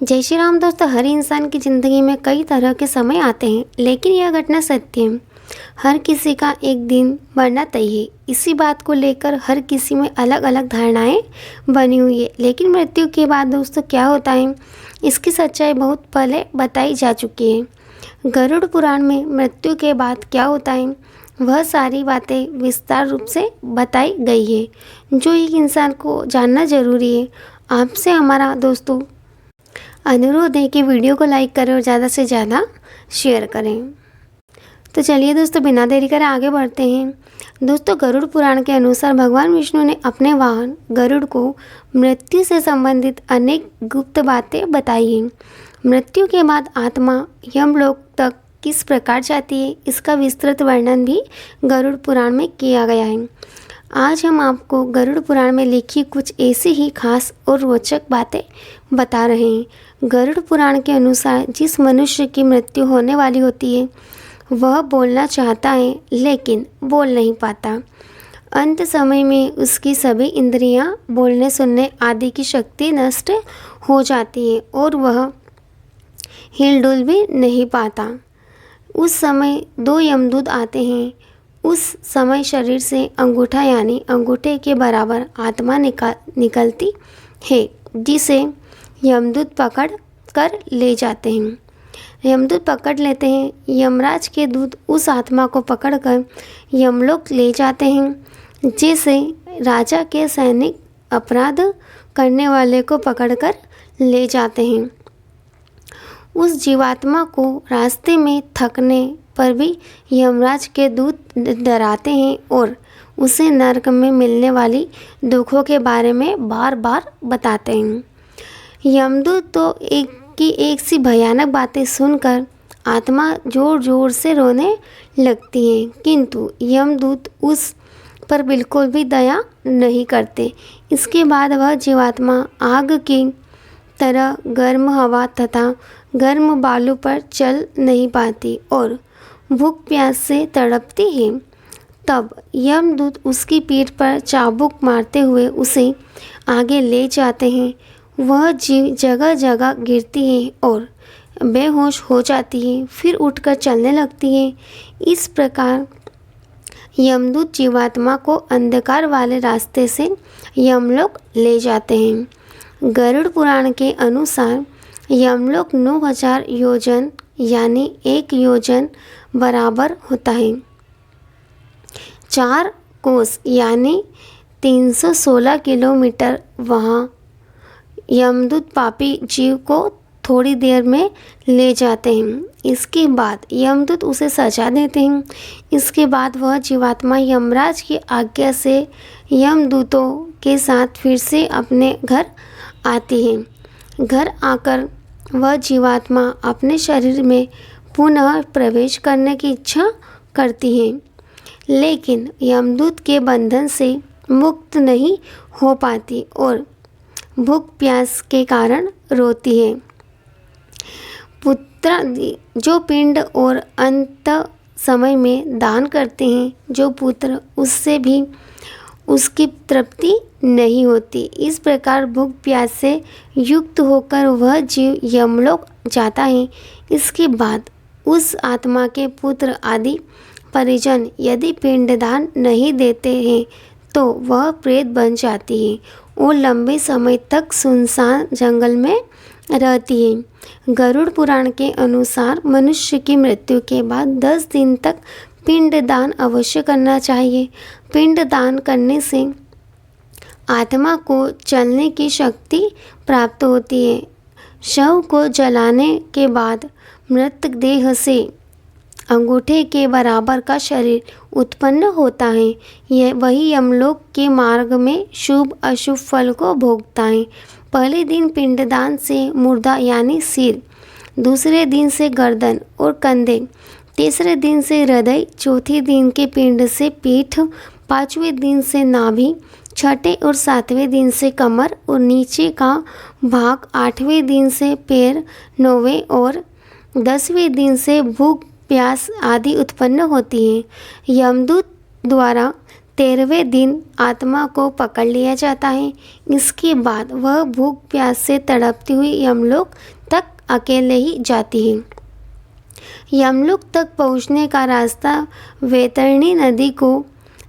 जय श्री राम दोस्तों। हर इंसान की ज़िंदगी में कई तरह के समय आते हैं, लेकिन यह घटना सत्य है। हर किसी का एक दिन मरना तय है। इसी बात को लेकर हर किसी में अलग अलग धारणाएं बनी हुई है। लेकिन मृत्यु के बाद दोस्तों क्या होता है, इसकी सच्चाई बहुत पहले बताई जा चुकी है। गरुड़ पुराण में मृत्यु के बाद क्या होता है, वह सारी बातें विस्तार रूप से बताई गई है, जो एक इंसान को जानना जरूरी है। आपसे हमारा दोस्तों अनुरोध है कि वीडियो को लाइक करें और ज़्यादा से ज़्यादा शेयर करें। तो चलिए दोस्तों, बिना देरी करे आगे बढ़ते हैं। दोस्तों, गरुड़ पुराण के अनुसार भगवान विष्णु ने अपने वाहन गरुड़ को मृत्यु से संबंधित अनेक गुप्त बातें बताई हैं। मृत्यु के बाद आत्मा यमलोक तक किस प्रकार जाती है, इसका विस्तृत वर्णन भी गरुड़ पुराण में किया गया है। आज हम आपको गरुड़ पुराण में लिखी कुछ ऐसी ही खास और रोचक बातें बता रहे हैं। गरुड़ पुराण के अनुसार जिस मनुष्य की मृत्यु होने वाली होती है, वह बोलना चाहता है लेकिन बोल नहीं पाता। अंत समय में उसकी सभी इंद्रियां, बोलने सुनने आदि की शक्ति नष्ट हो जाती है और वह हिलडुल भी नहीं पाता। उस समय दो यमदूत आते हैं। उस समय शरीर से अंगूठा यानी अंगूठे के बराबर आत्मा निकलती है, जिसे यमदूत पकड़ कर ले जाते हैं। यमदूत पकड़ लेते हैं। यमराज के दूत उस आत्मा को पकड़कर यमलोक ले जाते हैं, जैसे राजा के सैनिक अपराध करने वाले को पकड़कर ले जाते हैं। उस जीवात्मा को रास्ते में थकने पर भी यमराज के दूत डराते हैं और उसे नरक में मिलने वाली दुखों के बारे में बार बार बताते हैं। यमदूत तो एक सी भयानक बातें सुनकर आत्मा जोर जोर से रोने लगती है, किंतु यमदूत उस पर बिल्कुल भी दया नहीं करते। इसके बाद वह जीवात्मा आग की तरह गर्म हवा तथा गर्म बालू पर चल नहीं पाती और भूख प्यास से तड़पती है। तब यमदूत उसकी पीठ पर चाबुक मारते हुए उसे आगे ले जाते हैं। वह जीव जगह जगह गिरती है और बेहोश हो जाती है, फिर उठकर चलने लगती है। इस प्रकार यमदूत जीवात्मा को अंधकार वाले रास्ते से यमलोक ले जाते हैं। गरुड़ पुराण के अनुसार यमलोक 9000 योजन यानी 1 योजन बराबर होता है। 4 कोस यानी 316 किलोमीटर। वहाँ यमदूत पापी जीव को थोड़ी देर में ले जाते हैं। इसके बाद यमदूत उसे सजा देते हैं। इसके बाद वह जीवात्मा यमराज की आज्ञा से यमदूतों के साथ फिर से अपने घर आती है। घर आकर वह जीवात्मा अपने शरीर में पुनः प्रवेश करने की इच्छा करती है, लेकिन यमदूत के बंधन से मुक्त नहीं हो पाती और भूख प्यास के कारण रोती है। पुत्र जो पिंड और अंत समय में दान करते हैं, जो पुत्र उससे भी उसकी तृप्ति नहीं होती। इस प्रकार भूख प्यास से युक्त होकर वह जीव यमलोक जाता है। इसके बाद उस आत्मा के पुत्र आदि परिजन यदि पिंडदान नहीं देते हैं तो वह प्रेत बन जाती है और लंबे समय तक सुनसान जंगल में रहती है। गरुड़ पुराण के अनुसार मनुष्य की मृत्यु के बाद 10 दिन तक पिंडदान अवश्य करना चाहिए। पिंडदान करने से आत्मा को चलने की शक्ति प्राप्त होती है। शव को जलाने के बाद मृत देह से अंगूठे के बराबर का शरीर उत्पन्न होता है। यह वही यमलोक के मार्ग में शुभ अशुभ फल को भोगता है। पहले दिन पिंडदान से मुर्दा यानी सिर, दूसरे दिन से गर्दन और कंधे, तीसरे दिन से हृदय, चौथे दिन के पिंड से पीठ, 5वें दिन से नाभि, छठे और 7वें दिन से कमर और नीचे का भाग, 8वें दिन से पैर, 9वें और 10वें दिन से भूख प्यास आदि उत्पन्न होती है। यमदूत द्वारा 13वें दिन आत्मा को पकड़ लिया जाता है। इसके बाद वह भूख प्यास से तड़पती हुई यमलोक तक अकेले ही जाती है। यमलोक तक पहुंचने का रास्ता वैतरणी नदी को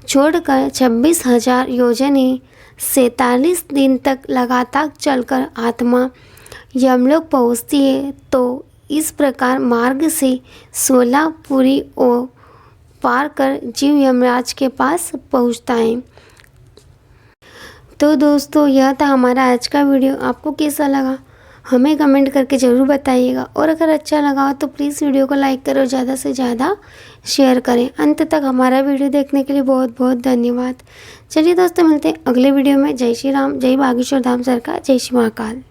छोड़कर 26,000 योजन है। 47 दिन तक लगातार चलकर आत्मा यमलोक पहुंचती है। तो इस प्रकार मार्ग से 16 पुरी और पार कर जीव यमराज के पास पहुंचता है। तो दोस्तों, यह था हमारा आज का वीडियो। आपको कैसा लगा हमें कमेंट करके ज़रूर बताइएगा, और अगर अच्छा लगा हो तो प्लीज़ वीडियो को लाइक करो, ज़्यादा से ज़्यादा शेयर करें। अंत तक हमारा वीडियो देखने के लिए बहुत बहुत धन्यवाद। चलिए दोस्तों, मिलते हैं अगले वीडियो में। जय श्री राम, जय बागेश्वर धाम सरकार, जय श्री महाकाल।